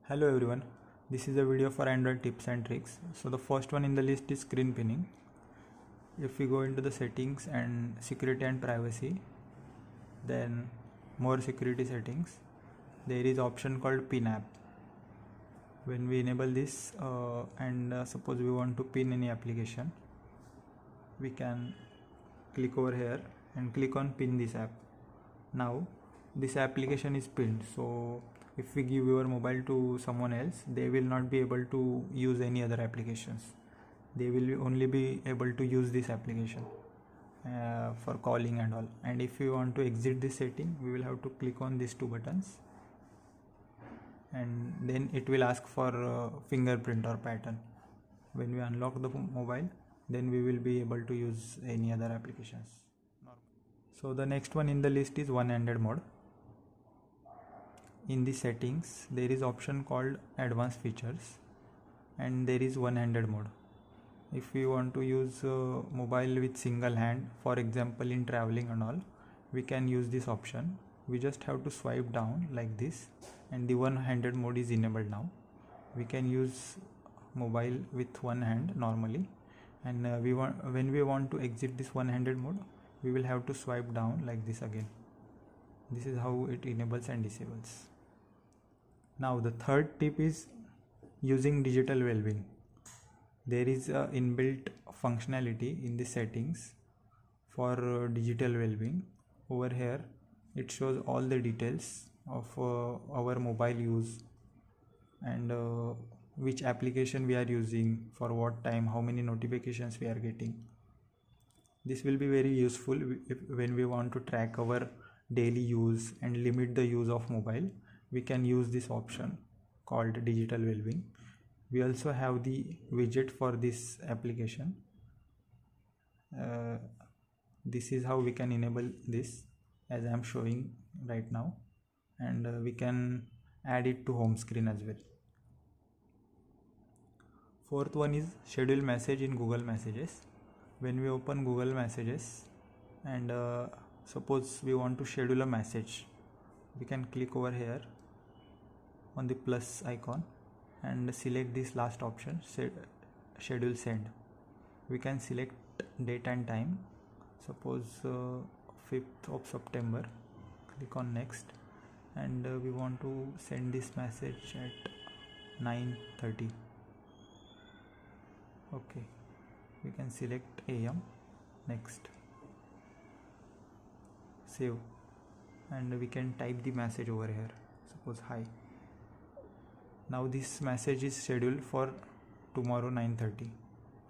Hello everyone, this is a video for Android tips and tricks. So the first one in the list is screen pinning. If we go into the settings and security and privacy, then more security settings, there is option called pin app. When we enable this and suppose we want to pin any application, we can click over here and click on pin this app. Now this application is pinned, so if we give your mobile to someone else, they will not be able to use any other applications. They will only be able to use this application for calling and all. And if we want to exit this setting, we will have to click on these two buttons, and then it will ask for fingerprint or pattern. When we unlock the mobile, then we will be able to use any other applications. So the next one in the list is one-handed mode. In the settings, there is option called advanced features and there is one-handed mode. If we want to use mobile with single hand, for example in traveling and all, we can use this option. We just have to swipe down like this and the one-handed mode is enabled now. We can use mobile with one hand normally, and when we want to exit this one-handed mode, we will have to swipe down like this again. This is how it enables and disables. Now the third tip is using digital well-being. There is a inbuilt functionality in the settings for digital well-being. Over here it shows all the details of our mobile use and which application we are using, for what time, how many notifications we are getting. This will be very useful when we want to track our daily use and limit the use of mobile. We can use this option called digital well-being. We also have the widget for this application. This is how we can enable this, as I am showing right now, and we can add it to home screen as well. Fourth one is schedule message in Google Messages. When we open Google Messages and suppose we want to schedule a message, we can click over here on the plus icon and select this last option, schedule send. We can select date and time, suppose 5th of September. Click on next, and we want to send this message at 9:30. Okay, we can select AM. Next, save, and we can type the message over here, suppose hi. Now this message is scheduled for tomorrow 9:30,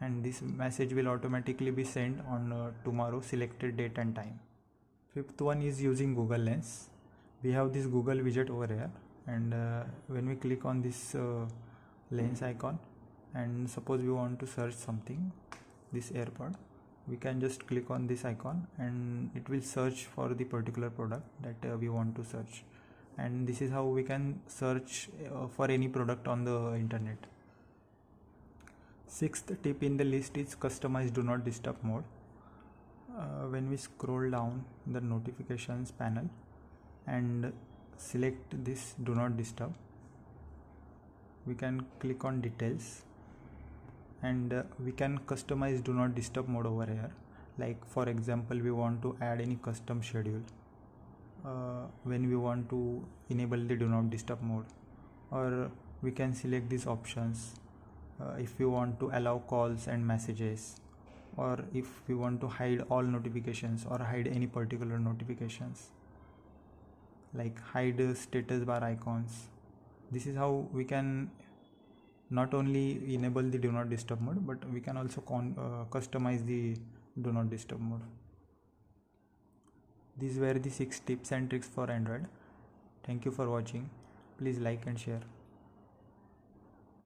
and this message will automatically be sent on tomorrow selected date and time. Fifth one is using Google Lens. We have this Google widget over here, and when we click on this lens icon, and suppose we want to search something, this AirPod, we can just click on this icon and it will search for the particular product that we want to search. And this is how we can search for any product on the internet. Sixth tip in the list is customize do not disturb mode. When we scroll down the notifications panel and select this do not disturb, we can click on details and we can customize do not disturb mode over here. Like for example, we want to add any custom schedule when we want to enable the do not disturb mode, or we can select these options if we want to allow calls and messages, or if we want to hide all notifications or hide any particular notifications, like hide status bar icons. This is how we can not only enable the do not disturb mode, but we can also customize the do not disturb mode. These were the 6 tips and tricks for Android. Thank you for watching. Please like and share.